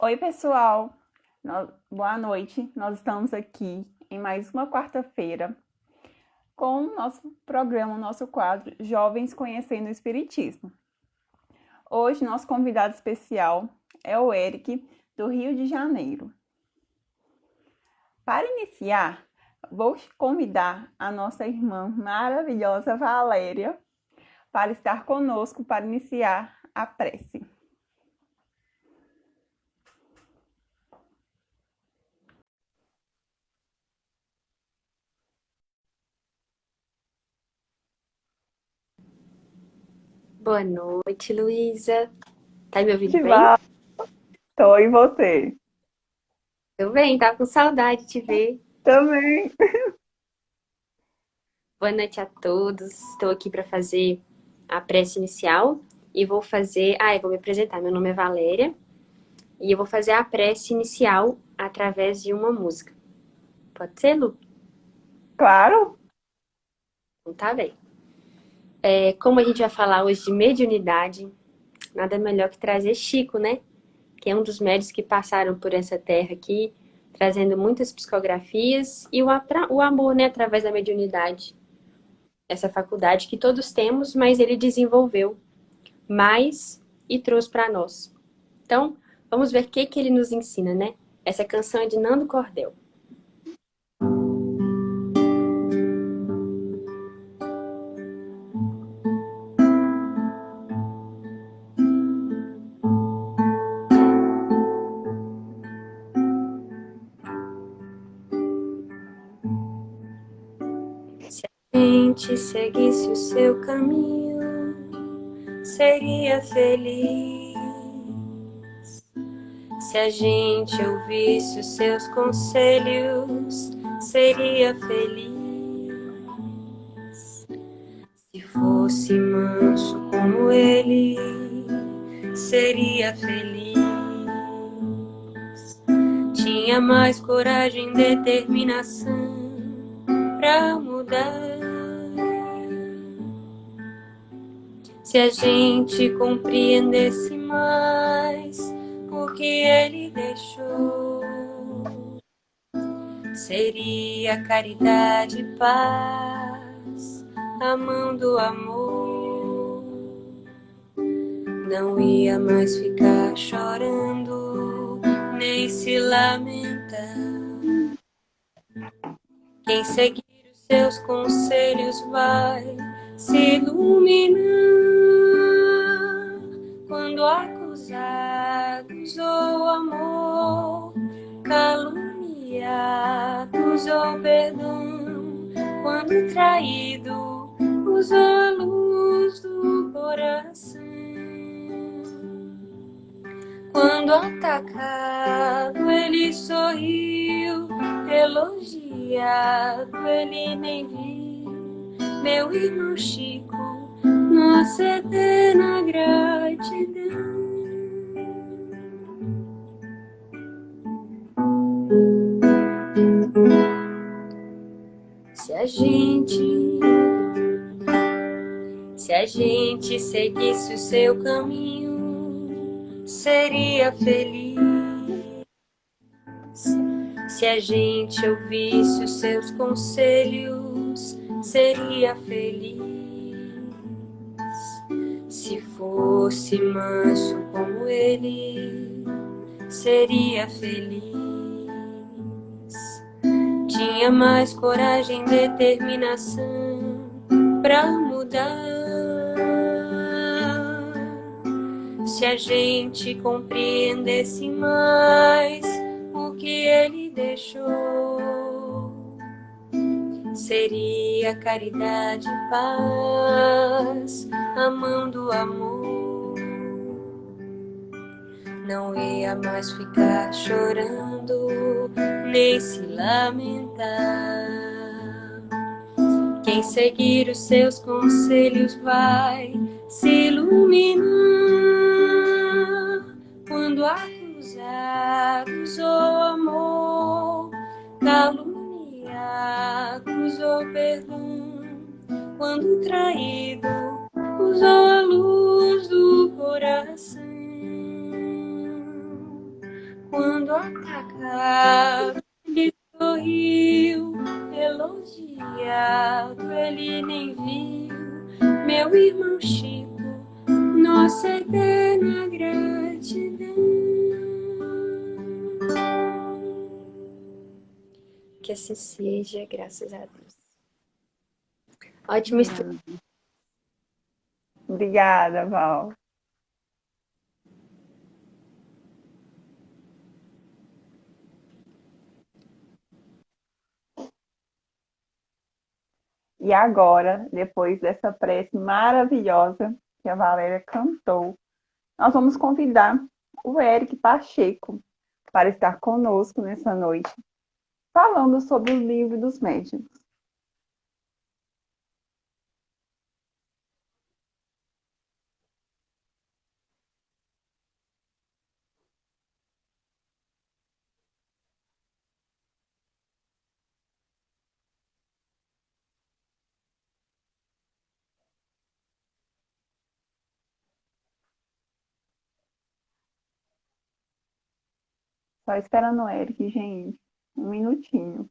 Oi, pessoal. Boa noite. Nós estamos aqui em mais uma quarta-feira com o nosso programa, o nosso quadro Jovens Conhecendo o Espiritismo. Hoje, nosso convidado especial é o Eric, do Rio de Janeiro. Para iniciar, vou convidar a nossa irmã maravilhosa Valéria para estar conosco para iniciar a prece. Boa noite, Luísa. Tá me ouvindo bem? Diva, tô e você? Tô bem, tava com saudade de te ver. Também. Boa noite a todos. Estou aqui para fazer a prece inicial e vou fazer. Eu vou me apresentar. Meu nome é Valéria e eu vou fazer a prece inicial através de uma música. Pode ser, Lu? Claro. Então tá bem. Como a gente vai falar hoje de mediunidade, nada melhor que trazer Chico, né? Que é um dos médiuns que passaram por essa terra aqui, trazendo muitas psicografias e o amor, né, através da mediunidade. Essa faculdade que todos temos, mas ele desenvolveu mais e trouxe para nós. Então, vamos ver o que ele nos ensina, né? Essa canção é de Nando Cordel. Se a gente seguisse o seu caminho, seria feliz. Se a gente ouvisse os seus conselhos, seria feliz. Se fosse manso como ele, seria feliz. Tinha mais coragem e determinação pra mudar. Se a gente compreendesse mais o que ele deixou, seria caridade e paz, a mão do amor. Não ia mais ficar chorando, nem se lamentar. Quem seguir os seus conselhos vai se iluminar. Quando acusados ou amor, caluniados ou perdão, quando traído, usou a luz do coração. Quando atacado, ele sorriu, elogiado, ele nem viu. Meu irmão Chico, nossa eterna gratidão. Se a gente seguisse o seu caminho, seria feliz. Se a gente ouvisse os seus conselhos, seria feliz. Se fosse manso como ele, seria feliz. Tinha mais coragem e determinação pra mudar. Se a gente compreendesse mais o que ele deixou, seria caridade e paz, a mão do amor. Não ia mais ficar chorando, nem se lamentar. Quem seguir os seus conselhos vai se iluminar. Quando acusados ou amor, caluniados ou perdão, quando traído, usou a luz do coração. Quando atacado, ele sorriu, elogiado, ele nem viu. Meu irmão Chico, nossa eterna gratidão. Que assim seja, graças a Deus. Ótimo estudo. Obrigada, Val. E agora, depois dessa prece maravilhosa que a Valéria cantou, nós vamos convidar o Eric Pacheco para estar conosco nessa noite, falando sobre o livro dos médiuns. Só esperando o Eric, gente. Um minutinho.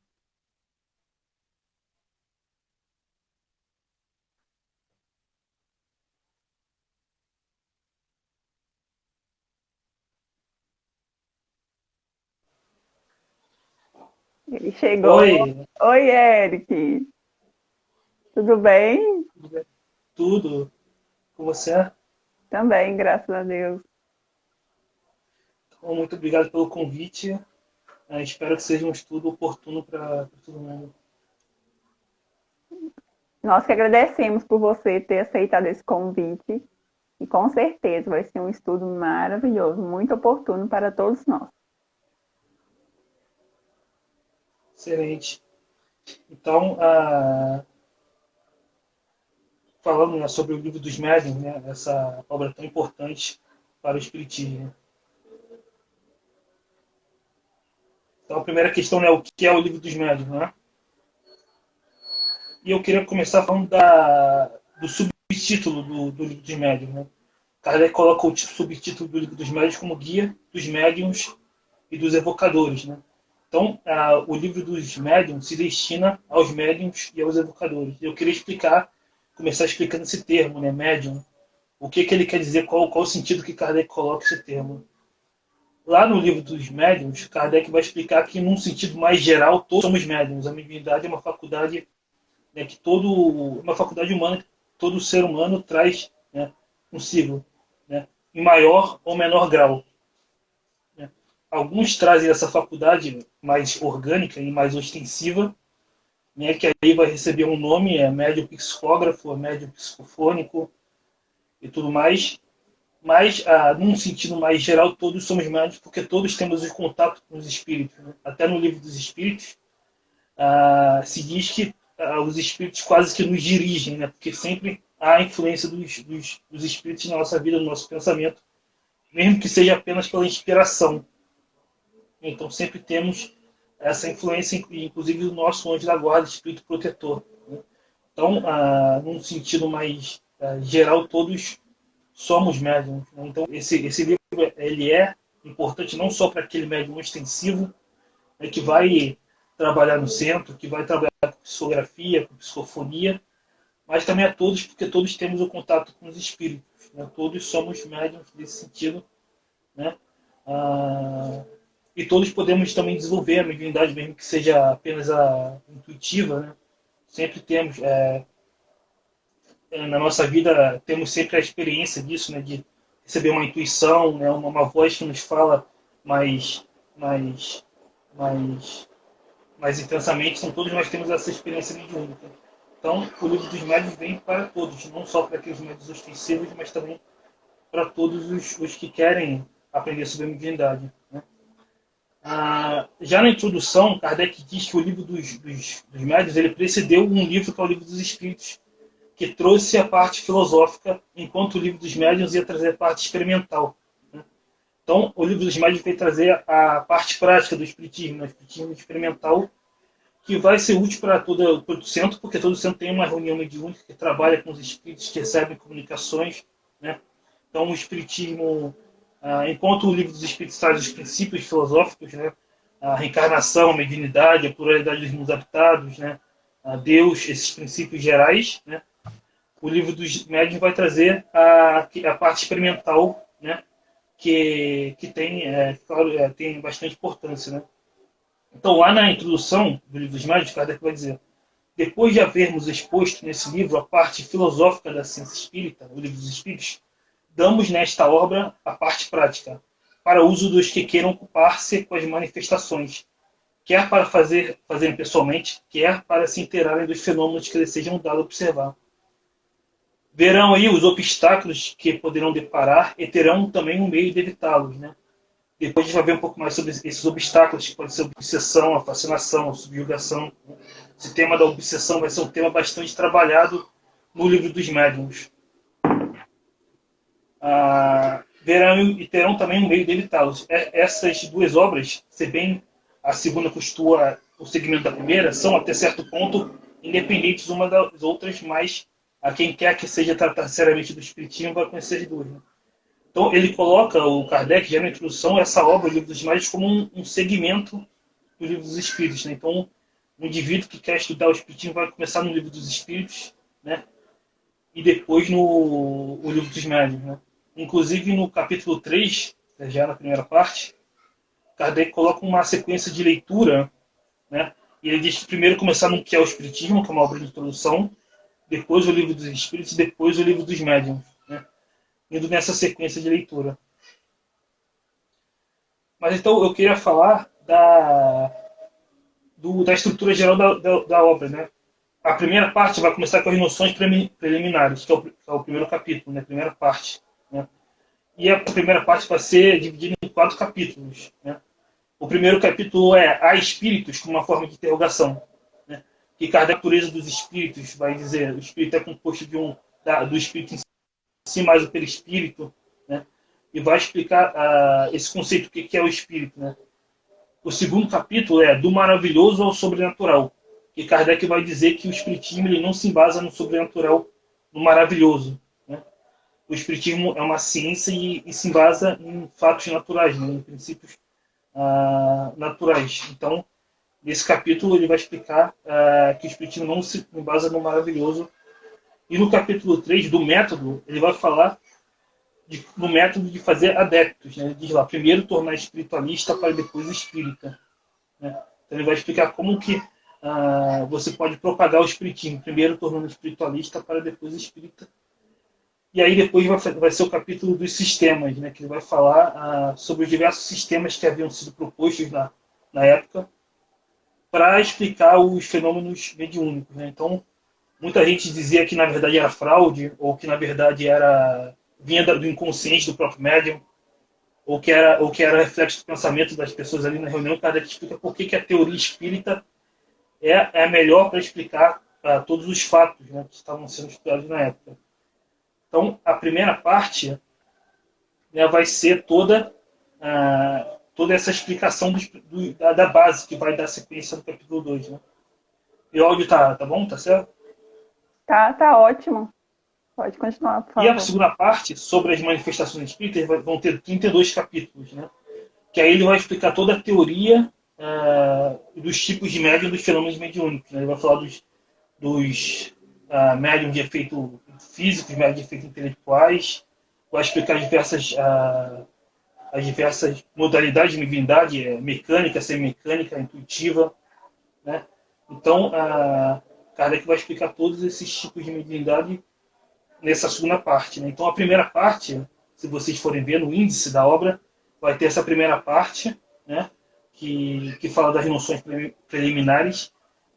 Ele chegou. Oi, Oi, Eric. Tudo bem? tudo com você? Também, graças a Deus. Então, muito obrigado pelo convite. Espero que seja um estudo oportuno para todo mundo. Nós que agradecemos por você ter aceitado esse convite e com certeza vai ser um estudo maravilhoso, muito oportuno para todos nós. Excelente. Então, falando, né, sobre o livro dos médiuns, né, essa obra tão importante para o Espiritismo. Então, a primeira questão é o que é o livro dos médiuns, né? E eu queria começar falando do subtítulo do livro dos médiuns, né? Kardec coloca o subtítulo do livro dos médiuns como Guia dos Médiuns e dos Evocadores, né? Então, o livro dos médiuns se destina aos médiuns e aos evocadores. Eu queria começar explicando esse termo, né, médium. O que ele quer dizer, qual o sentido que Kardec coloca esse termo. Lá no livro dos médiuns, Kardec vai explicar que, num sentido mais geral, todos somos médiuns. A mediunidade é uma faculdade, né, uma faculdade humana que todo ser humano traz, né, consigo, né, em maior ou menor grau. Alguns trazem essa faculdade mais orgânica e mais ostensiva, né, que aí vai receber um nome, médium psicógrafo, médium psicofônico e tudo mais. Mas, num sentido mais geral, todos somos médios porque todos temos o contato com os espíritos. Né? Até no livro dos espíritos, se diz que os espíritos quase que nos dirigem, né? Porque sempre há a influência dos espíritos na nossa vida, no nosso pensamento, mesmo que seja apenas pela inspiração. Então sempre temos essa influência, inclusive do nosso anjo da guarda, espírito protetor. Né? Então, num sentido mais geral, todos somos médiums. Né? Então, esse livro ele é importante não só para aquele médium extensivo, né, que vai trabalhar no centro, que vai trabalhar com psicografia, com psicofonia, mas também a todos, porque todos temos o contato com os espíritos. Né? Todos somos médiums nesse sentido. Né? E todos podemos também desenvolver a mediunidade, mesmo que seja apenas a intuitiva. Né? Sempre temos, na nossa vida, temos sempre a experiência disso, né? De receber uma intuição, né? Uma voz que nos fala mais, mais, mais intensamente. Então, todos nós temos essa experiência mediúnica. Então, o livro dos médiuns vem para todos, não só para aqueles médiuns ostensivos, mas também para todos os que querem aprender sobre a mediunidade. Né? Já na introdução, Kardec diz que o livro dos médiuns ele precedeu um livro que é o livro dos Espíritos, que trouxe a parte filosófica, enquanto o livro dos médiuns ia trazer a parte experimental. Né? Então, o livro dos médiuns vai trazer a parte prática do Espiritismo, né? O Espiritismo experimental, que vai ser útil para todo o centro, porque todo centro tem uma reunião mediúnica que trabalha com os espíritos que recebem comunicações. Né? Então, o Espiritismo Enquanto o Livro dos Espíritos traz os princípios filosóficos, né? A reencarnação, a mediunidade, a pluralidade dos mundos habitados, né? A Deus, esses princípios gerais, né? O Livro dos Médiuns vai trazer a parte experimental, né? Que tem, claro, tem bastante importância, né? Então, lá na introdução do Livro dos Médiuns, Kardec vai dizer: depois de havermos exposto nesse livro a parte filosófica da ciência espírita, o Livro dos Espíritos, damos nesta obra a parte prática, para uso dos que queiram ocupar-se com as manifestações, quer para fazerem pessoalmente, quer para se inteirarem dos fenômenos que lhes sejam dados a observar. Verão aí os obstáculos que poderão deparar e terão também um meio de evitá-los, né? Depois a gente vai ver um pouco mais sobre esses obstáculos, que podem ser a obsessão, a fascinação, a subjugação. Esse tema da obsessão vai ser um tema bastante trabalhado no Livro dos Médiuns. Verão e terão também um meio de evitá-los. Essas duas obras, se bem a segunda constitua o segmento da primeira, são até certo ponto independentes uma das outras, mas a quem quer que seja tratar seriamente do espiritismo vai conhecer as duas, né? Então, ele coloca, o Kardec, já na introdução, essa obra, o Livro dos Médiuns, como um segmento do Livro dos Espíritos, né? Então, um indivíduo que quer estudar o espiritismo vai começar no Livro dos Espíritos, né? E depois no Livro dos Médiuns, né? Inclusive, no capítulo 3, já na primeira parte, Kardec coloca uma sequência de leitura, né? E ele diz que primeiro começar no que é o Espiritismo, que é uma obra de introdução, depois o Livro dos Espíritos e depois o Livro dos Médiuns, né? Indo nessa sequência de leitura. Mas então eu queria falar da estrutura geral da obra, né? A primeira parte vai começar com as noções preliminares, que é o primeiro capítulo, né? A primeira parte, né? E a primeira parte vai ser dividida em 4 capítulos, né? O primeiro capítulo é Há Espíritos, como uma forma de interrogação, né? Que Kardec, a natureza dos espíritos, vai dizer: o espírito é composto do espírito em si mais o perispírito, né? E vai explicar esse conceito, o que é o espírito, né? O segundo capítulo é Do Maravilhoso ao Sobrenatural, que Kardec vai dizer que o espiritismo ele não se embasa no sobrenatural, no maravilhoso, né? O espiritismo é uma ciência e se embasa em fatos naturais, né? Em princípios naturais. Então, nesse capítulo ele vai explicar que o espiritismo não se embasa no maravilhoso. E no capítulo 3, do método, ele vai falar do método de fazer adeptos, né? Ele diz lá: primeiro tornar espiritualista para depois espírita, né? Então ele vai explicar como que você pode propagar o espiritismo, primeiro tornando espiritualista para depois espírita. E aí depois vai ser o capítulo dos sistemas, né? Que ele vai falar sobre os diversos sistemas que haviam sido propostos na época para explicar os fenômenos mediúnicos, né? Então, muita gente dizia que na verdade era fraude, ou que na verdade vinha do inconsciente do próprio médium, ou que era reflexo do pensamento das pessoas ali na reunião. Kardec explica por que a teoria espírita é a melhor para explicar todos os fatos, né, que estavam sendo estudados na época. Então, a primeira parte, né, vai ser toda essa explicação da base, que vai dar sequência no capítulo 2. Né? E o áudio tá bom? Tá certo? Tá ótimo. Pode continuar, por favor. E a segunda parte, sobre as manifestações espíritas, vão ter 32 capítulos, né? Que aí ele vai explicar toda a teoria dos tipos de médium, dos fenômenos mediúnicos. Né? Ele vai falar dos médiums de efeito físico, médiums de efeito intelectuais, vai explicar as diversas modalidades de mediunidade, mecânica, semimecânica, intuitiva, né? Então, Kardec vai explicar todos esses tipos de mediunidade nessa segunda parte, né? Então, a primeira parte, se vocês forem ver no índice da obra, vai ter essa primeira parte, né? Que fala das noções preliminares,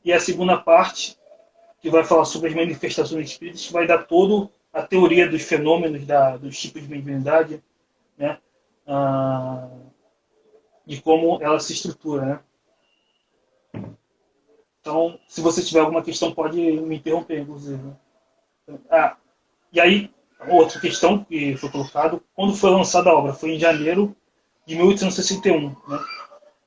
e a segunda parte, que vai falar sobre as manifestações espíritas, que vai dar toda a teoria dos fenômenos, dos tipos de mediunidade, né? E como ela se estrutura, né? Então, se você tiver alguma questão, pode me interromper, inclusive. E aí, outra questão que foi colocada: quando foi lançada a obra? Foi em janeiro de 1861. Né?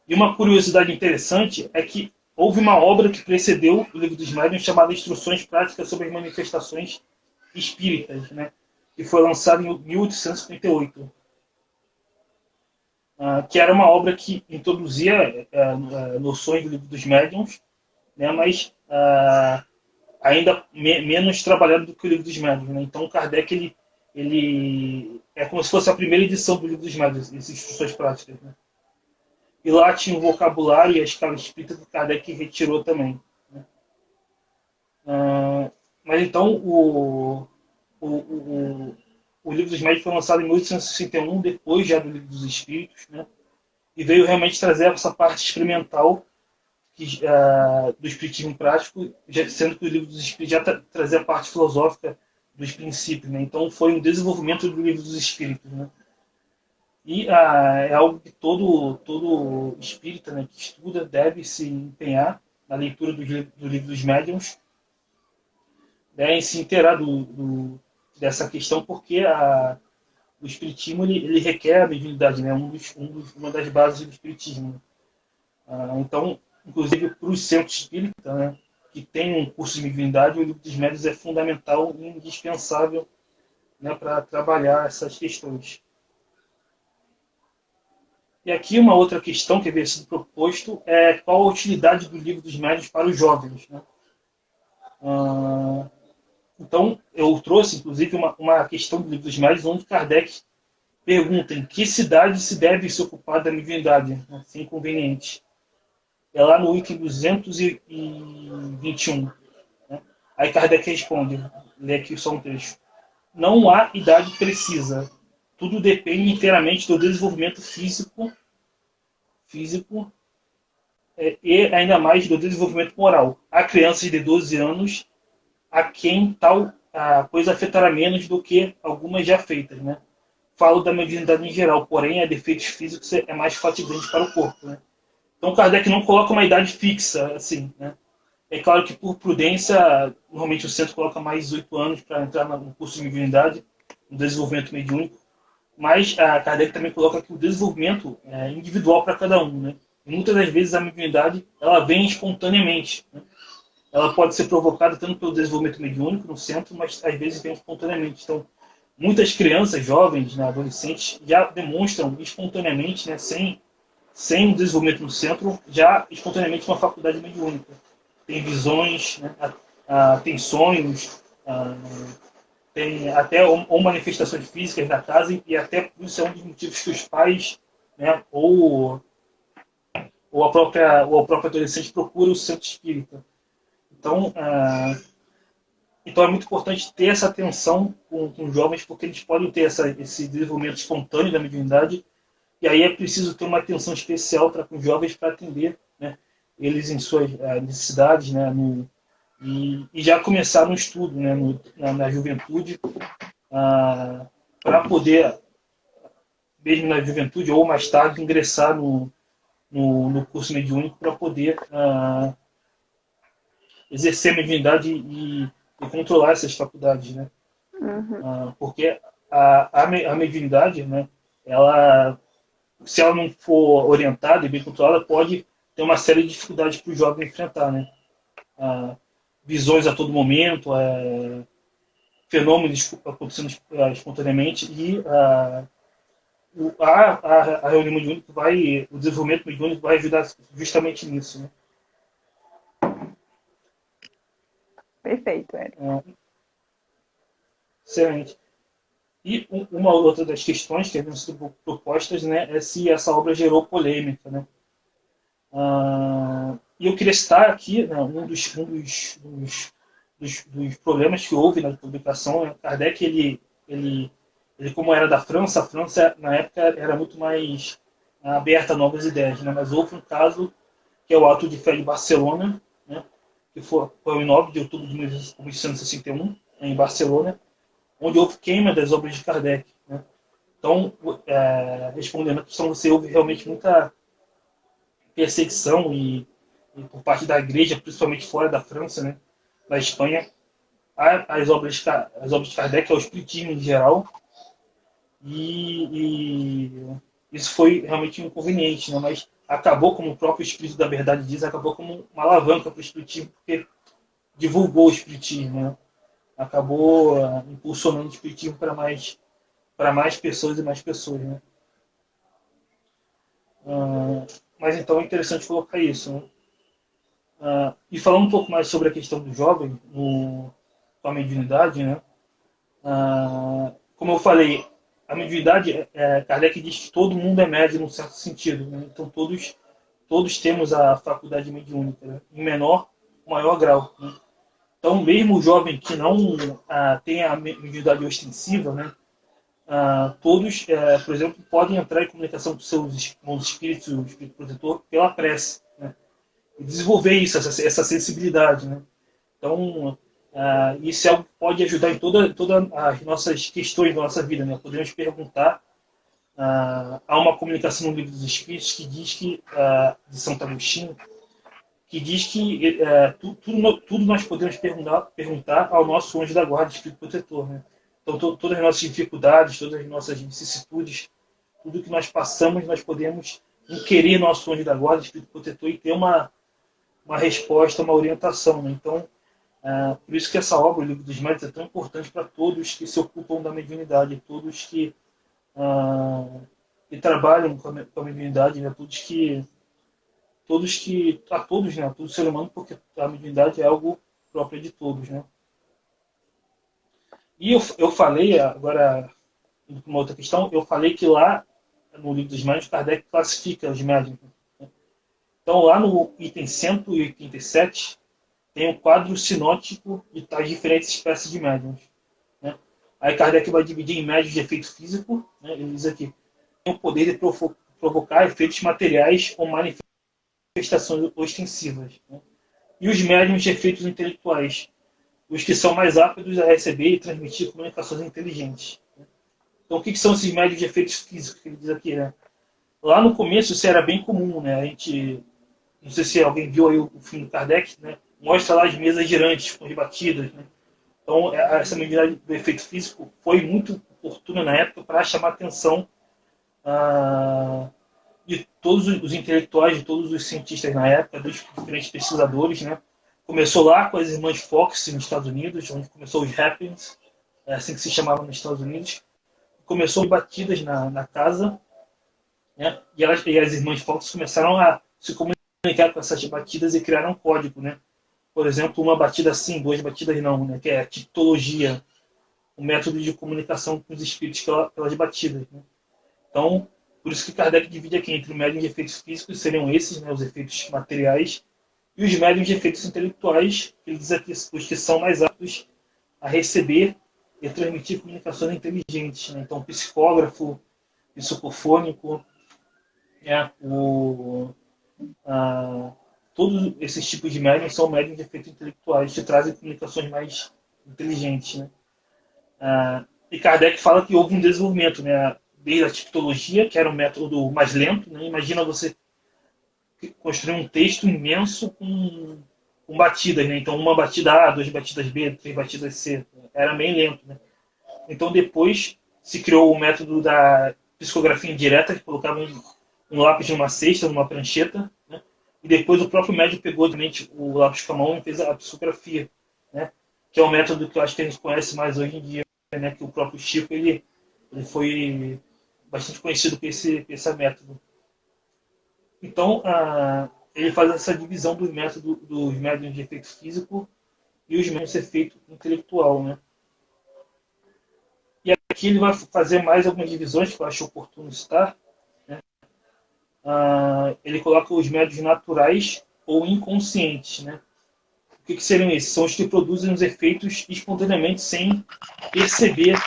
E uma curiosidade interessante é que houve uma obra que precedeu o Livro dos Médiuns, chamada Instruções Práticas sobre as Manifestações Espíritas, né? Que foi lançada em 1858. que era uma obra que introduzia noções do livro dos médiuns, né, mas ainda menos trabalhado do que o livro dos médiuns. Né? Então, Kardec ele é como se fosse a primeira edição do livro dos médiuns, essas instruções práticas. Né? E lá tinha o vocabulário e a escala espírita que Kardec retirou também. Né? Mas então, o livro dos médiuns foi lançado em 1861, depois já do livro dos espíritos, né? E veio realmente trazer essa parte experimental do espiritismo prático, sendo que o livro dos espíritos já trazia a parte filosófica dos princípios. Né? Então foi um desenvolvimento do livro dos espíritos. Né? E é algo que todo espírita, né, que estuda deve se empenhar na leitura do livro dos médiuns, né, em se inteirar dessa questão, porque o espiritismo ele requer a mediunidade, né? Uma das bases do espiritismo. Então, inclusive para os centros espíritas, né, que tem um curso de mediunidade, o livro dos médiuns é fundamental e indispensável, né, para trabalhar essas questões. E aqui uma outra questão que veio sido proposto é qual a utilidade do livro dos médiuns para os jovens. Né? Então, eu trouxe, inclusive, uma questão do livro dos médiuns, onde Kardec pergunta em que cidade se deve se ocupar da mediunidade, né, sem inconveniente. É lá no item 221. Né? Aí Kardec responde, lê aqui só um trecho. Não há idade precisa. Tudo depende inteiramente do desenvolvimento físico e ainda mais do desenvolvimento moral. Há crianças de 12 anos a quem tal coisa afetará menos do que algumas já feitas. Né? Falo da mediunidade em geral, porém, a defeitos físicos é mais fatigante para o corpo. Né? Então, Kardec não coloca uma idade fixa, assim, né? É claro que, por prudência, normalmente o centro coloca mais 8 anos para entrar no curso de mediunidade, no desenvolvimento mediúnico, mas a Kardec também coloca que o desenvolvimento é individual para cada um, né? E muitas das vezes a mediunidade ela vem espontaneamente. Né? Ela pode ser provocada tanto pelo desenvolvimento mediúnico no centro, mas às vezes vem espontaneamente. Então, muitas crianças, jovens, né, adolescentes, já demonstram espontaneamente, né, sem um desenvolvimento no centro, já espontaneamente uma faculdade mediúnica. Tem visões, né, tem sonhos, tem até ou manifestações físicas da casa, e até por isso é um dos motivos que os pais, né, ou o próprio adolescente procura o centro espírita. Então, então é muito importante ter essa atenção com os jovens, porque eles podem ter esse desenvolvimento espontâneo da mediunidade, e aí é preciso ter uma atenção especial com os jovens para atender, né, eles em suas necessidades, né, e já começar no estudo, né, na juventude, para poder, mesmo na juventude ou mais tarde, ingressar no curso mediúnico para poder exercer a mediunidade e controlar essas faculdades, né? Porque a mediunidade, né, ela, se ela não for orientada e bem controlada, pode ter uma série de dificuldades para o jovem enfrentar, né? Visões a todo momento, fenômenos acontecendo espontaneamente, e a reunião mediúnica o desenvolvimento mediúnico vai ajudar justamente nisso, né? Perfeito, Érico. Excelente. E uma outra das questões que haviam sido propostas, né, é se essa obra gerou polêmica, né? E eu queria citar aqui, né, um dos problemas que houve na publicação. Né? Kardec, ele como era da França, a França na época era muito mais aberta a novas ideias, né? Mas houve um caso que é o Ato de Fé de Barcelona, né? Que foi em 9 de outubro de 1861, em Barcelona, onde houve queima das obras de Kardec. Né? Então, respondendo a questão, você houve realmente muita perseguição e por parte da igreja, principalmente fora da França, né? Da Espanha, as obras de Kardec, ao espiritismo em geral, e isso foi realmente um inconveniente, né? Mas acabou, como o próprio Espírito da Verdade diz, acabou como uma alavanca para o espiritismo, porque divulgou o espiritismo, né? Acabou impulsionando o espiritismo para mais pessoas e mais pessoas, né? mas então é interessante colocar isso, né? E falando um pouco mais sobre a questão do jovem com a mediunidade, né? Como eu falei, a mediunidade, Kardec diz que todo mundo é médium num certo sentido, né? Então todos temos a faculdade mediúnica, né? Em menor ou maior grau, né? Então mesmo o jovem que não tem a mediunidade ostensiva, né? Todos, por exemplo, podem entrar em comunicação com seus irmãos espíritos, o espírito protetor, pela prece, né? E desenvolver isso, essa sensibilidade, né? Então, isso é algo que pode ajudar em todas as nossas questões da nossa vida, né? Podemos perguntar. Há uma comunicação no Livro dos Espíritos que diz que, de Santo Agostinho, que diz que tudo nós podemos perguntar ao nosso anjo da guarda, Espírito Protetor, né? Então, todas as nossas dificuldades, todas as nossas vicissitudes, tudo que nós passamos, nós podemos inquirir nosso anjo da guarda, Espírito Protetor, e ter uma resposta, uma orientação, né? Então, por isso que essa obra, o Livro dos Médiuns, é tão importante para todos que se ocupam da mediunidade, todos que trabalham com a mediunidade, né? Todos, né? Todo ser humano, porque a mediunidade é algo próprio de todos, né? E eu falei, agora, indo para uma outra questão, eu falei que lá no Livro dos Médiuns, Kardec classifica os médiuns, né? Então, lá no item 187, tem um quadro sinótico de tais diferentes espécies de médiuns, né? Aí Kardec vai dividir em médiuns de efeito físico, né? Ele diz aqui, tem o poder de provocar efeitos materiais ou manifestações ostensivas, né? E os médiuns de efeitos intelectuais, os que são mais aptos a receber e transmitir comunicações inteligentes, né? Então, o que são esses médiuns de efeitos físicos que ele diz aqui, né? Lá no começo isso era bem comum, né? A gente, não sei se alguém viu aí o filme do Kardec, né? Mostra lá as mesas girantes com as batidas, né? Então, essa medida do efeito físico foi muito oportuna na época para chamar a atenção de todos os intelectuais, de todos os cientistas na época, dos diferentes pesquisadores, né? Começou lá com as irmãs Fox nos Estados Unidos, onde começou os Happenings, assim que se chamava nos Estados Unidos. Começou batidas na casa, né? E as irmãs Fox começaram a se comunicar com essas batidas e criaram um código, né? Por exemplo, uma batida sim, duas batidas não, né? Que é a tipologia, o método de comunicação com os espíritos pelas batidas, né? Então, por isso que Kardec divide aqui entre o médium de efeitos físicos, seriam esses, né, os efeitos materiais, e os médiums de efeitos intelectuais, ele diz aqui, os que são mais aptos a receber e transmitir comunicações inteligentes, né? Então, psicógrafo, psicofônico, todos esses tipos de médiums são médiums de efeitos intelectuais, que trazem comunicações mais inteligentes, né? E Kardec fala que houve um desenvolvimento, né? Desde a tipologia, que era um método mais lento, né? Imagina você construir um texto imenso com batidas, né? Então, uma batida A, duas batidas B, três batidas C. Era bem lento, né? Então, depois se criou o método da psicografia indireta, que colocava um lápis numa cesta, numa prancheta, né? E depois o próprio médico pegou o lápis com a mão e fez a psicografia, né? Que é um método que eu acho que a gente conhece mais hoje em dia, né? Que o próprio Chico ele foi bastante conhecido por esse método. Então, ele faz essa divisão dos médiuns de efeito físico e os médiuns de efeito intelectual, né? E aqui ele vai fazer mais algumas divisões que eu acho oportuno citar, né? Ele coloca os médiuns naturais ou inconscientes, né? O que seriam esses? São os que produzem os efeitos espontaneamente sem perceber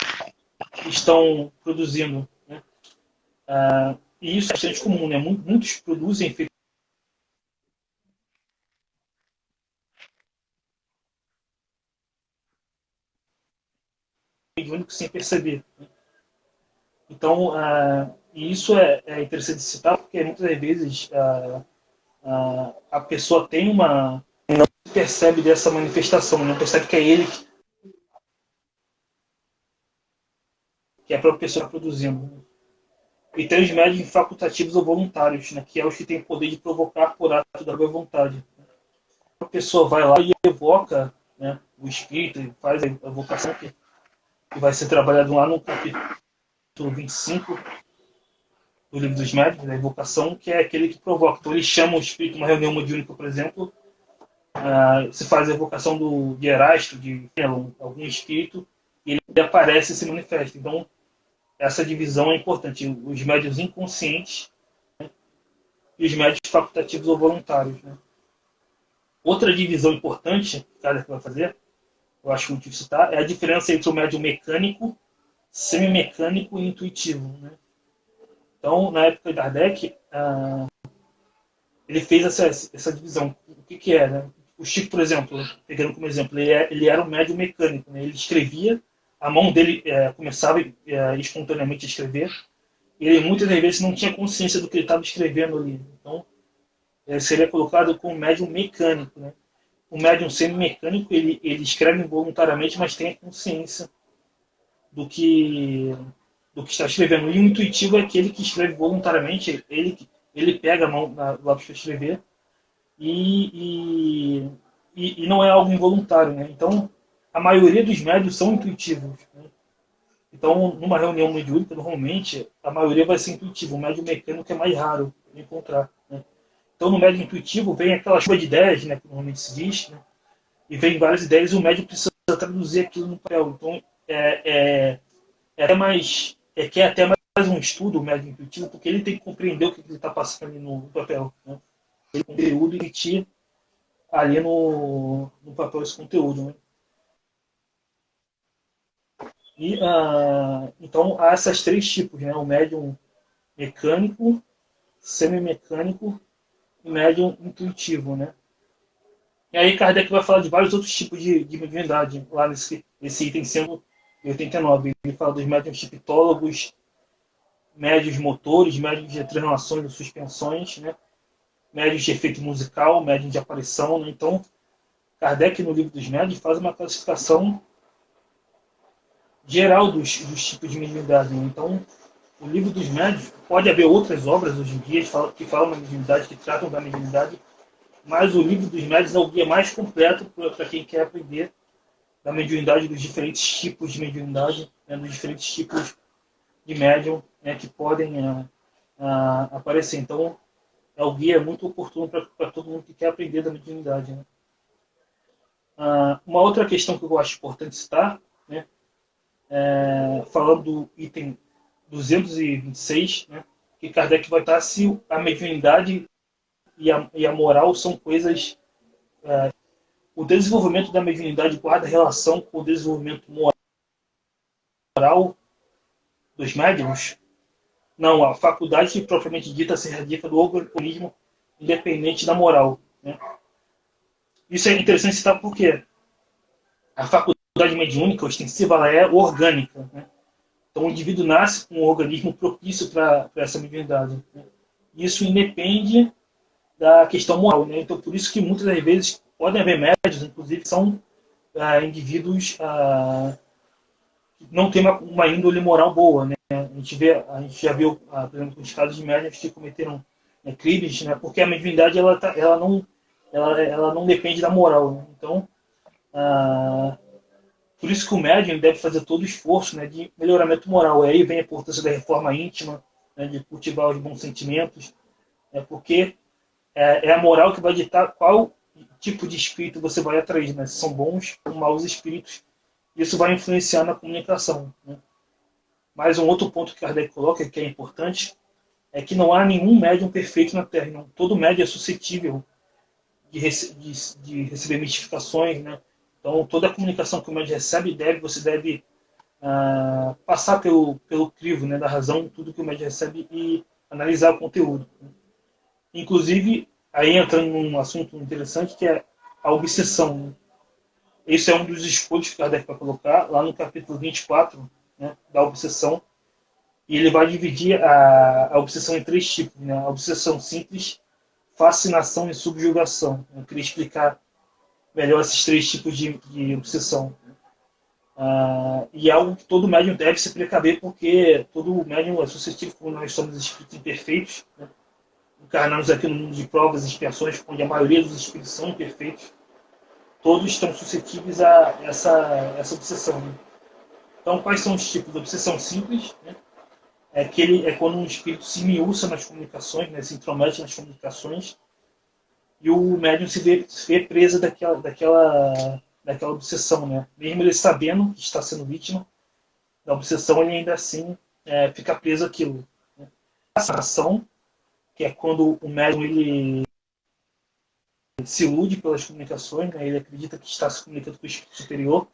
que estão produzindo, né? E isso é bastante comum, né? Muitos produzem efeitos mediúnicos sem perceber, né? Então, isso é interessante citar, porque muitas vezes a pessoa tem não percebe dessa manifestação, não percebe que é ele que é a própria pessoa produzindo. E tem os médios facultativos ou voluntários, né? Que é os que têm o poder de provocar por ato da boa vontade. A pessoa vai lá e evoca, né, o espírito, e faz a evocação que vai ser trabalhado lá no capítulo 25, do livro dos médiuns, da evocação, que é aquele que provoca. Então, eles chamam o espírito, uma reunião mediúnica, por exemplo, se faz a evocação de Erasto, de Fenelon, algum espírito, e ele aparece e se manifesta. Então, essa divisão é importante. Os médiuns inconscientes, né, e os médiuns facultativos ou voluntários. Né? Outra divisão importante que cada que vai fazer, eu acho útil citar, é a diferença entre o médium mecânico, semimecânico e intuitivo. Né? Então, na época de Kardec, ele fez essa divisão. O que é? Né? O Chico, por exemplo, pegando como exemplo, ele era um médium mecânico. Né? Ele escrevia, a mão dele começava espontaneamente a escrever, e ele muitas das vezes não tinha consciência do que ele estava escrevendo ali. Então, seria colocado como médium mecânico. Né? O médium semi-mecânico, ele escreve involuntariamente, mas tem a consciência do que está escrevendo. E o intuitivo é aquele que escreve voluntariamente, ele pega a mão do lápis para escrever e não é algo involuntário. Né? Então, a maioria dos médios são intuitivos. Né? Então, numa reunião mediúnica, normalmente, a maioria vai ser intuitiva. O médium mecânico é mais raro de encontrar. Né? Então, no médium intuitivo, vem aquela chuva de ideias, né, que normalmente se diz, né? E vem várias ideias e o médium precisa traduzir aquilo no papel. Então, quer até mais um estudo, o médium intuitivo, porque ele tem que compreender o que ele está passando ali no papel. Né? Ele conteúdo e emitir ali no papel esse conteúdo. Né? E, então, há esses três tipos, né? O médium mecânico, semimecânico e médium intuitivo. Né? E aí Kardec vai falar de vários outros tipos de mediunidade, lá nesse item 189. Ele fala dos médiuns tipitólogos, médios motores, médios de translações e suspensões, né? Médios de efeito musical, médios de aparição. Né? Então, Kardec, no livro dos médios, faz uma classificação geral dos tipos de mediunidade. Né? Então, o livro dos médios, pode haver outras obras hoje em dia que falam da mediunidade, que tratam da mediunidade, mas o livro dos médios é o guia mais completo para quem quer aprender da mediunidade, dos diferentes tipos de mediunidade, né, dos diferentes tipos de médium, né, que podem aparecer. Então, é o guia muito oportuno para todo mundo que quer aprender da mediunidade. Né. Uma outra questão que eu acho importante citar, né, falando do item 226, né, que Kardec vai estar se a mediunidade e a moral são coisas... o desenvolvimento da mediunidade guarda relação com o desenvolvimento moral dos médiums? Não, a faculdade propriamente dita se radica do organismo independente da moral. Né? Isso é interessante citar porque a faculdade mediúnica ostensiva ela é orgânica. Né? Então o indivíduo nasce com um organismo propício para essa mediunidade. Né? Isso independe da questão moral. Né? Então por isso que muitas das vezes podem haver médios, inclusive, que são indivíduos que não têm uma índole moral boa. Né? A gente já viu, por exemplo, os casos de médios que cometeram crimes, né? Porque a mediunidade ela não depende da moral. Né? Então, por isso que o médium deve fazer todo o esforço, né, de melhoramento moral. E aí vem a importância da reforma íntima, né, de cultivar os bons sentimentos, porque é a moral que vai ditar qual tipo de espírito você vai atrair, né? Se são bons ou maus espíritos. Isso vai influenciar na comunicação. Né? Mas um outro ponto que Kardec coloca, que é importante, é que não há nenhum médium perfeito na Terra. Não. Todo médium é suscetível de receber mistificações. Né? Então, toda a comunicação que o médium recebe, você deve passar pelo crivo, né, da razão, tudo que o médium recebe e analisar o conteúdo. Né? Inclusive, aí entrando num assunto interessante, que é a obsessão. Né? Esse é um dos escolhos que Kardec vai colocar lá no capítulo 24, né, da obsessão. E ele vai dividir a obsessão em três tipos. Né? A obsessão simples, fascinação e subjugação. Eu queria explicar melhor esses três tipos de obsessão. E é algo que todo médium deve se precaver, porque todo médium é suscetível, como nós somos espíritos imperfeitos, né? Encarnamos aqui no mundo de provas e expiações, onde a maioria dos espíritos são imperfeitos. Todos estão suscetíveis a essa obsessão. Né? Então, quais são os tipos de obsessão simples? Né? é quando um espírito se miúça nas comunicações, né, se intromete nas comunicações, e o médium se vê presa daquela obsessão, né? Mesmo ele sabendo que está sendo vítima da obsessão, ele ainda assim fica preso àquilo. Né? A ação, que é quando o médium ele se ilude pelas comunicações, né? Ele acredita que está se comunicando com o espírito superior,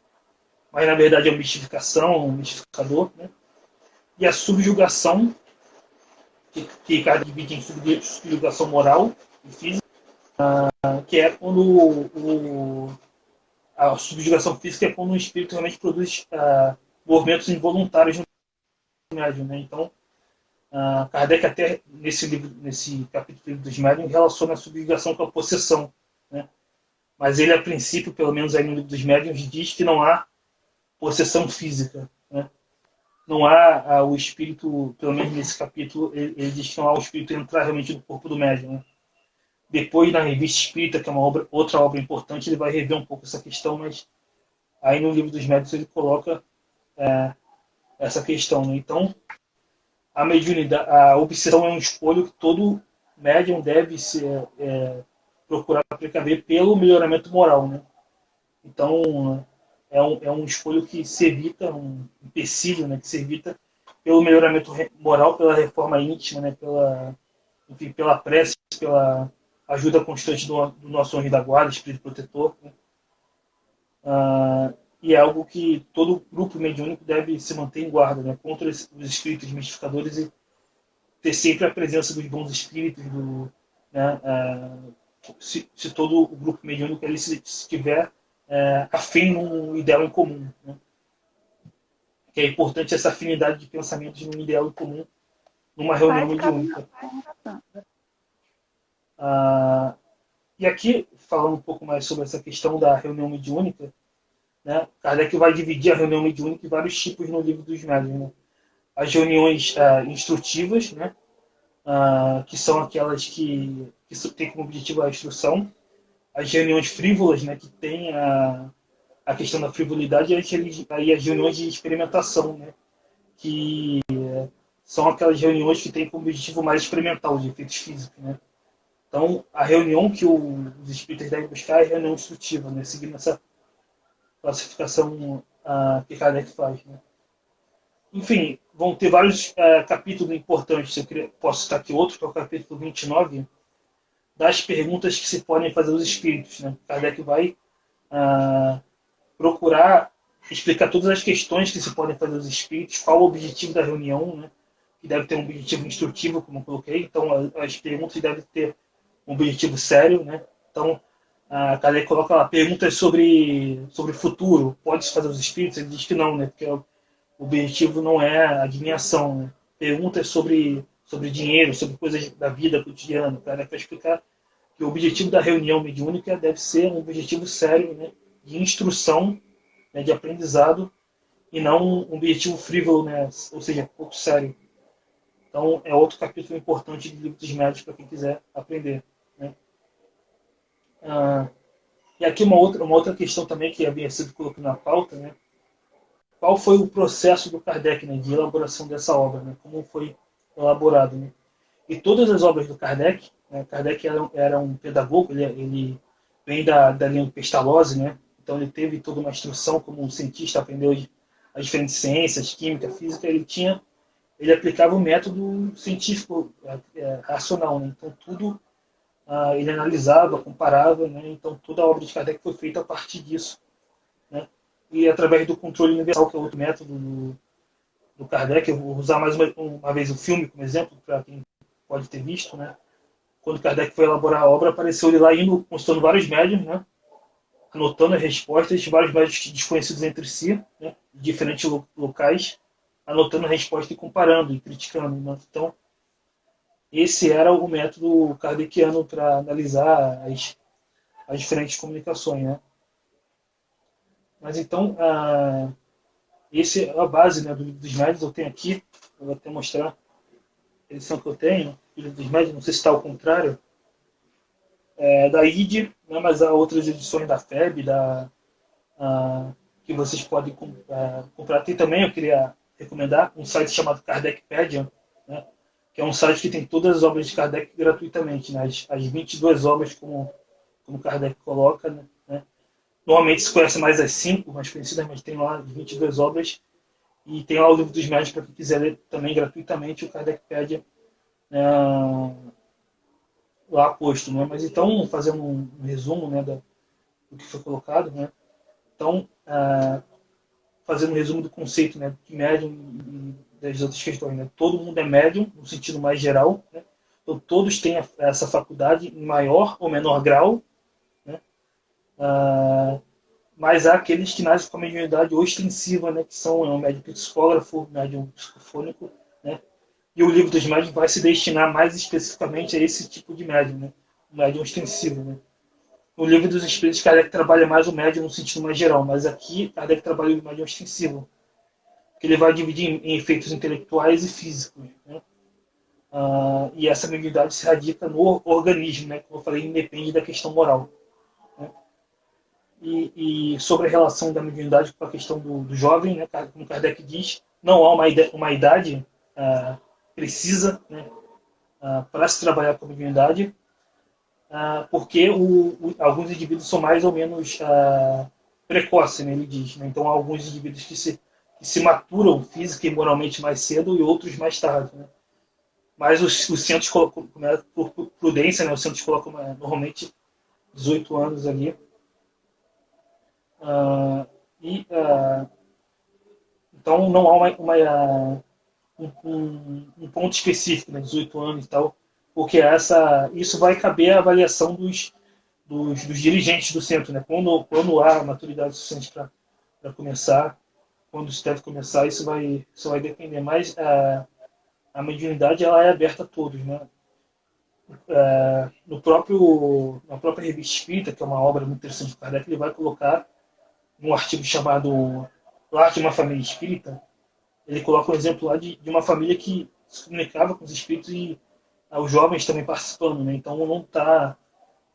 mas na verdade é uma mistificação, um mistificador, né? E a subjugação, que Kardec divide em subjugação moral e física, que é quando a subjugação física é quando o espírito realmente produz movimentos involuntários no médium, né? Então, Kardec até nesse capítulo dos médiuns relaciona a subjugação com a possessão, né? Mas ele, a princípio, pelo menos aí no livro dos médiuns, diz que não há possessão física, né? Não há o espírito, pelo menos nesse capítulo, ele diz que não há o espírito entrar realmente no corpo do médium, né? Depois, na Revista Espírita, que é outra obra importante, ele vai rever um pouco essa questão, mas aí no livro dos médiuns ele coloca essa questão, né? Então, a mediunidade, a obsessão é um escolho que todo médium deve procurar precaver pelo melhoramento moral, né? Então, é um escolho que se evita, um empecilho, né? Que se evita pelo melhoramento moral, pela reforma íntima, né? Enfim, pela prece, pela ajuda constante do nosso anjo da guarda, espírito protetor, né? E é algo que todo grupo mediúnico deve se manter em guarda, né? Contra os espíritos mistificadores e ter sempre a presença dos bons espíritos, né? Se todo o grupo mediúnico ele se tiver afim num ideal em comum, né? Que é importante essa afinidade de pensamentos num ideal em comum numa reunião mediúnica. E aqui, falando um pouco mais sobre essa questão da reunião mediúnica, né, Kardec vai dividir a reunião mediúnica em vários tipos no livro dos médiuns, né? As reuniões instrutivas, né, que são aquelas que têm como objetivo a instrução. As reuniões frívolas, né, que tem a questão da frivolidade, e as reuniões de experimentação, né, que são aquelas reuniões que têm como objetivo mais experimental, de efeitos físicos, né? Então, a reunião que os espíritas devem buscar é a reunião instrutiva, né, seguindo essa classificação que Kardec faz, né? Enfim, vão ter vários capítulos importantes. Posso citar aqui outro, que é o capítulo 29, das perguntas que se podem fazer aos espíritos, né? Kardec vai procurar explicar todas as questões que se podem fazer aos espíritos, qual o objetivo da reunião, né? Que deve ter um objetivo instrutivo, como eu coloquei. Então, as perguntas devem ter um objetivo sério, né? Então, Kardec coloca lá perguntas sobre o futuro. Pode-se fazer aos espíritos? Ele diz que não, né? Porque o objetivo não é a adivinhação, né? Perguntas sobre dinheiro, sobre coisas da vida cotidiana. Kardec vai explicar que o objetivo da reunião mediúnica deve ser um objetivo sério, né? De instrução, né? De aprendizado, e não um objetivo frívolo, né? Ou seja, pouco sério. Então, é outro capítulo importante do livro dos médiuns para quem quiser aprender, né? E aqui uma outra questão também que havia sido colocada na pauta, né? Qual foi o processo do Kardec, né, de elaboração dessa obra, né? Como foi elaborado, né? E todas as obras do Kardec, né, Kardec era um pedagogo, ele vem da linha do Pestalozzi, né? Então ele teve toda uma instrução como um cientista, aprendeu as diferentes ciências, química, física, ele aplicava o método científico racional, né? Então tudo ele analisava, comparava, né? Então toda a obra de Kardec foi feita a partir disso, né? E através do controle universal, que é outro método do Kardec. Eu vou usar mais uma vez o filme como exemplo, para quem pode ter visto, né? Quando Kardec foi elaborar a obra, apareceu ele lá mostrando vários médiuns, né? Anotando as respostas, vários médiuns desconhecidos entre si, né? De diferentes locais, anotando a resposta e comparando e criticando, né? Então, esse era o método kardeciano para analisar as diferentes comunicações, né? Mas então, esse é a base, né, do livro dos médiuns. Eu tenho aqui, eu vou até mostrar a edição que eu tenho, do livro dos médiuns, não sei se está ao contrário, da ID, né, mas há outras edições da FEB, que vocês podem comprar. Tem também, eu queria recomendar um site chamado Kardecpedia, né? Que é um site que tem todas as obras de Kardec gratuitamente, né? As 22 obras, como Kardec coloca, né? Normalmente se conhece mais as 5 mais conhecidas, mas tem lá 22 obras. E tem lá o Livro dos Médiuns para quem quiser ler também gratuitamente, o Kardecpedia, né, lá posto. Né? Mas então, fazendo um resumo, né, do que foi colocado, né? Então, fazendo um resumo do conceito, né, de médium e das outras questões. Né? Todo mundo é médium, no sentido mais geral. Né? Então, todos têm essa faculdade em maior ou menor grau. Né? Mas há aqueles que nascem com a mediunidade ostensiva, né, que são o médium psicógrafo, médium psicofônico, né, e o livro dos médiuns vai se destinar mais especificamente a esse tipo de médium, né, o médium ostensivo. Né. No livro dos espíritos, Kardec trabalha mais o médium no sentido mais geral, mas aqui Kardec trabalha o médium ostensivo, que ele vai dividir em efeitos intelectuais e físicos. Né. E essa mediunidade se radica no organismo, né, como eu falei, independe da questão moral. E sobre a relação da mediunidade com a questão do jovem, né, como Kardec diz, não há uma idade precisa, né, para se trabalhar com a mediunidade, porque alguns indivíduos são mais ou menos precoces, né, ele diz. Né? Então há alguns indivíduos que se maturam física e moralmente mais cedo e outros mais tarde. Né? Mas os centros colocam, né, por prudência, né, os centros colocam normalmente 18 anos ali. Então não há um ponto específico, né, 18 anos e tal, porque isso vai caber à avaliação dos dirigentes do centro. Né? Quando há maturidade suficiente para começar, quando se deve começar, isso vai depender. Mas a mediunidade ela é aberta a todos. Né? Na própria Revista Espírita, que é uma obra muito interessante do Kardec, ele vai colocar num artigo chamado Lar de uma Família Espírita, ele coloca um exemplo lá de uma família que se comunicava com os espíritos e os jovens também participando. Né? Então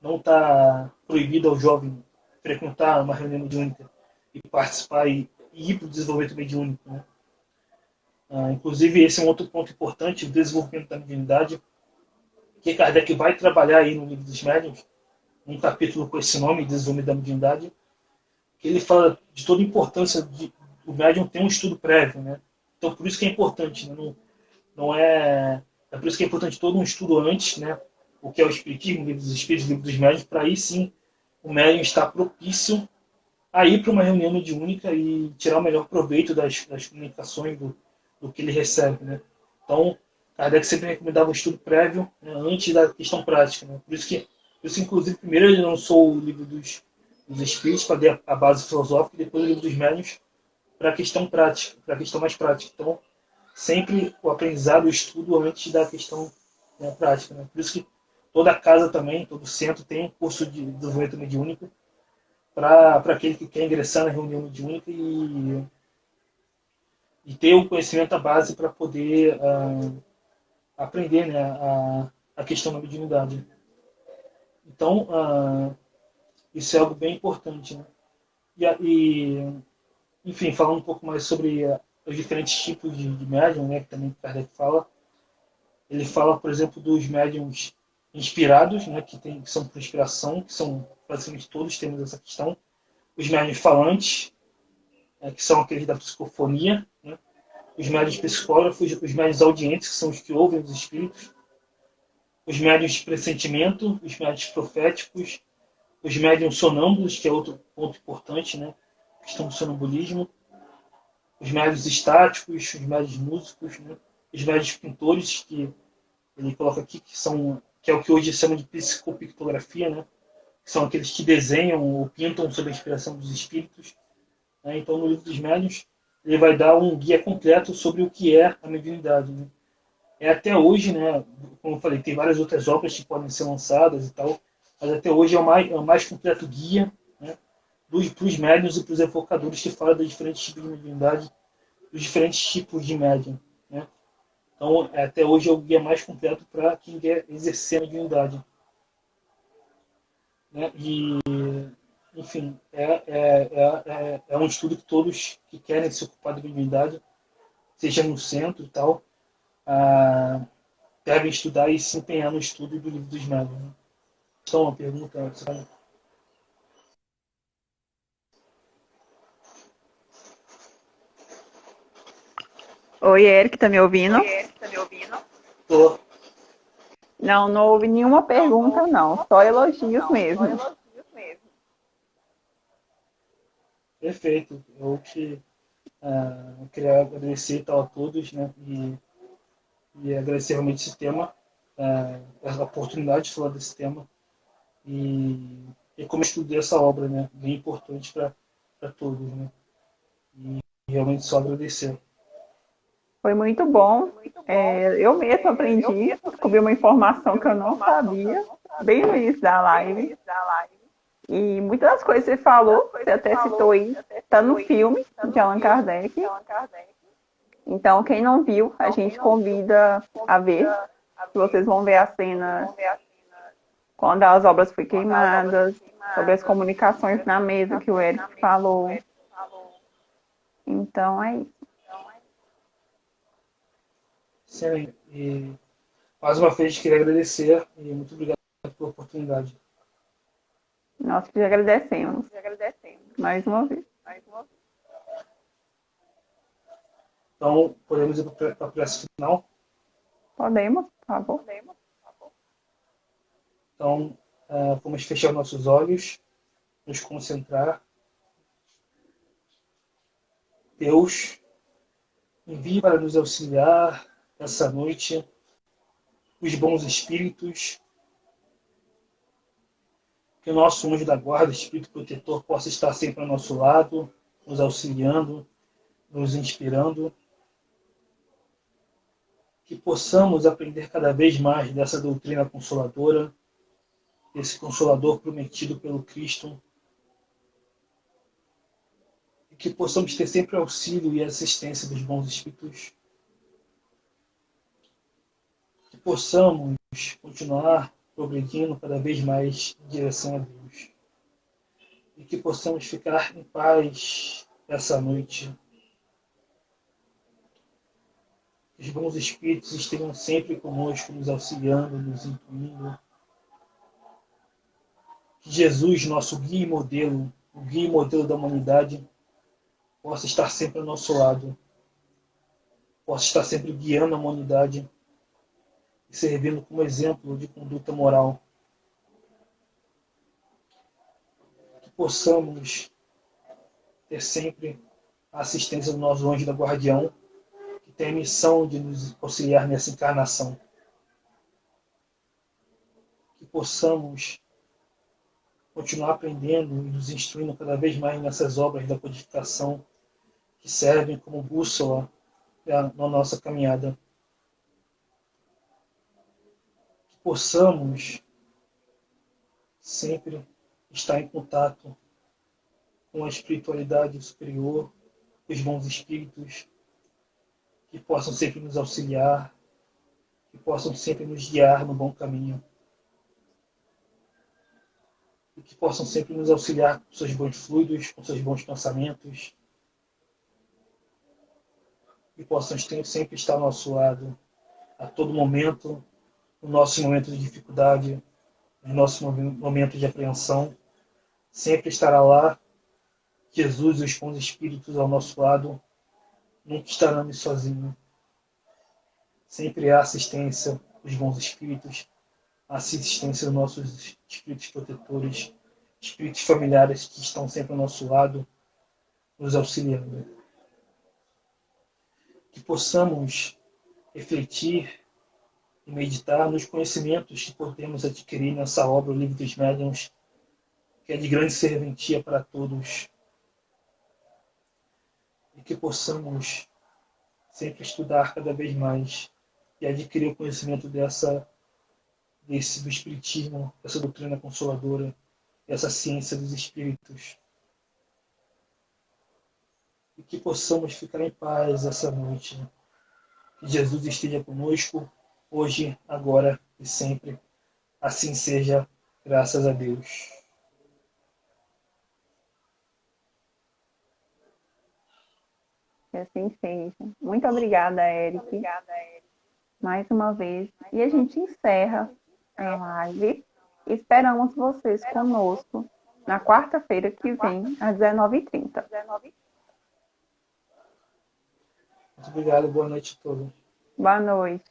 não tá proibido ao jovem frequentar uma reunião mediúnica e participar e ir para o desenvolvimento mediúnico. Né? Inclusive, esse é um outro ponto importante, o desenvolvimento da mediunidade, que Kardec vai trabalhar aí no Livro dos Médiuns, um capítulo com esse nome, Desenvolvimento da Mediunidade, que ele fala de toda a importância do médium ter um estudo prévio. Né? Então, por isso que é importante. Né? Não é por isso que é importante todo um estudo antes, né? O que é o Espiritismo, o Livro dos Espíritos, o Livro dos Médiuns, para aí sim o médium estar propício a ir para uma reunião mediúnica e tirar o melhor proveito das comunicações do que ele recebe. Né? Então, Kardec sempre recomendava um estudo prévio, né, antes da questão prática. Né? Por isso, inclusive, primeiro ele lançou o Livro dos Espíritos para dar a base filosófica e depois o Livro dos Médiuns para a questão prática, para a questão mais prática. Então, sempre o aprendizado, o estudo antes da questão, né, prática. Né? Por isso que toda casa também, todo centro tem um curso de desenvolvimento mediúnico para aquele que quer ingressar na reunião mediúnica e ter o conhecimento à base para poder aprender, né, a questão da mediunidade. Então, isso é algo bem importante. Né? Enfim, falando um pouco mais sobre os diferentes tipos de médium, né, que também Kardec fala. Ele fala, por exemplo, dos médiums inspirados, né, que são por inspiração, que são basicamente todos temos essa questão. Os médiums falantes, que são aqueles da psicofonia, né? Os médiums psicógrafos, os médiums audientes, que são os que ouvem os espíritos, os médiums de pressentimento, os médiums proféticos, os médiums sonâmbulos, que é outro ponto importante, né? A questão do sonambulismo, os médiums estáticos, os médiums músicos, né? Os médiums pintores, que ele coloca aqui, que é o que hoje se chama de psicopictografia, né? Que são aqueles que desenham ou pintam sob a inspiração dos espíritos. Né? Então, no Livro dos Médiuns, ele vai dar um guia completo sobre o que é a mediunidade. Né? Até hoje, né, como eu falei, tem várias outras obras que podem ser lançadas e tal, mas até hoje é o mais completo guia, né, para os médiuns e para os evocadores que falam dos diferentes tipos de mediunidade, dos diferentes tipos de médium. Né? Então, até hoje é o guia mais completo para quem quer exercer a mediunidade. Né? Enfim, é um estudo que todos que querem se ocupar da mediunidade seja no centro e tal, ah, devem estudar e se empenhar no estudo do Livro dos Médiuns. Né? Só uma pergunta. Oi, Eric, tá me ouvindo? Tô. Não, não houve nenhuma pergunta, não. Só elogios mesmo. Perfeito. Eu queria agradecer tal, a todos, né? E agradecer realmente esse tema, a oportunidade de falar desse tema. E como eu estudei essa obra, né? Bem importante para todos, né? E realmente só agradecer. Foi muito bom. Eu mesmo aprendi, descobri uma informação que eu não sabia, bem no início da live. E muitas das coisas que você falou, você até citou aí, está no filme de Allan Kardec. Então, quem não viu, a gente convida a ver. Vocês vão ver a cena quando as obras foram queimadas, sobre as comunicações na mesa que o Eric falou. Então, é isso. Sim, e mais uma vez queria agradecer e muito obrigado pela oportunidade. Nós que agradecemos. Mais uma vez. Então, podemos ir para a prece final. Podemos, por favor. Então, vamos fechar nossos olhos, nos concentrar. Deus, envie para nos auxiliar essa noite os bons espíritos, que o nosso anjo da guarda, espírito protetor, possa estar sempre ao nosso lado, nos auxiliando, nos inspirando, que possamos aprender cada vez mais dessa doutrina consoladora, desse consolador prometido pelo Cristo, e que possamos ter sempre auxílio e assistência dos bons espíritos, que possamos continuar progredindo cada vez mais em direção a Deus, e que possamos ficar em paz essa noite. Os bons espíritos estejam sempre conosco, nos auxiliando, nos incluindo. Que Jesus, nosso guia e modelo, o guia e modelo da humanidade, possa estar sempre ao nosso lado, possa estar sempre guiando a humanidade e servindo como exemplo de conduta moral. Que possamos ter sempre a assistência do nosso anjo da guardião, que tem a missão de nos auxiliar nessa encarnação. Que possamos continuar aprendendo e nos instruindo cada vez mais nessas obras da codificação que servem como bússola na nossa caminhada. Que possamos sempre estar em contato com a espiritualidade superior, os bons espíritos, que possam sempre nos auxiliar, que possam sempre nos guiar no bom caminho, e que possam sempre nos auxiliar com seus bons fluidos, com seus bons pensamentos, e possam sempre estar ao nosso lado, a todo momento, no nosso momento de dificuldade, no nosso momento de apreensão, sempre estará lá Jesus e os bons espíritos ao nosso lado, nunca estaremos sozinhos. Sempre há assistência dos bons espíritos, a assistência dos nossos espíritos protetores, espíritos familiares que estão sempre ao nosso lado, nos auxiliando. Que possamos refletir e meditar nos conhecimentos que podemos adquirir nessa obra, o Livro dos Médiuns, que é de grande serventia para todos. E que possamos sempre estudar cada vez mais e adquirir o conhecimento do Espiritismo, dessa doutrina consoladora, dessa ciência dos espíritos. E que possamos ficar em paz essa noite. Que Jesus esteja conosco, hoje, agora e sempre. Assim seja, graças a Deus. Que assim seja. Muito obrigada, Eric, mais uma vez. E a gente encerra a live. Esperamos vocês conosco na quarta-feira que vem, às 19h30. Muito obrigado, boa noite a todos. Boa noite.